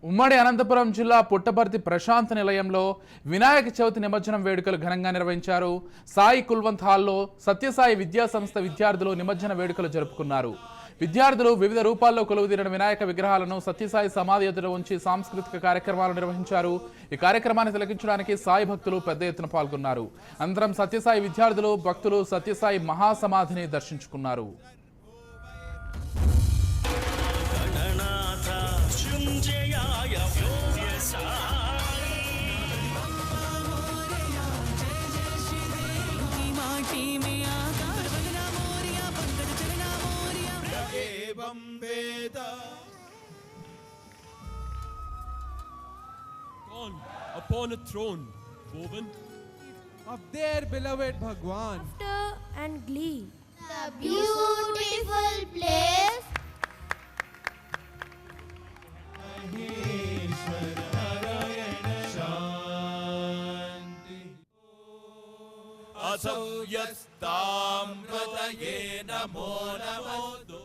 ఉమ్మడి అనంతపురం జిల్లా పుట్టపర్తి ప్రశాంత్ నిలయంలో వినాయక చవితి నిమజ్జనం వేడుకలు ఘనంగా నిర్వహించారు. సాయి కుల్వంత్ హాల్లో సత్యసాయి విద్యా సంస్థ విద్యార్థులు నిమజ్జన వేడుకలు జరుపుకున్నారు. విద్యార్థులు వివిధ రూపాల్లో కొలువుదీరిన వినాయక విగ్రహాలను సత్యసాయి సమాధి ఎదుట ఉంచి సాంస్కృతిక కార్యక్రమాలు నిర్వహించారు. ఈ కార్యక్రమాన్ని తిలకించడానికి సాయి భక్తులు పెద్ద ఎత్తున పాల్గొన్నారు. అనంతరం సత్యసాయి విద్యార్థులు భక్తులు సత్యసాయి మహాసమాధిని దర్శించుకున్నారు. Upon a throne woven of their beloved Bhagwan, laughter and glee, the beautiful place असौ यस्तामृतये नमो नमो।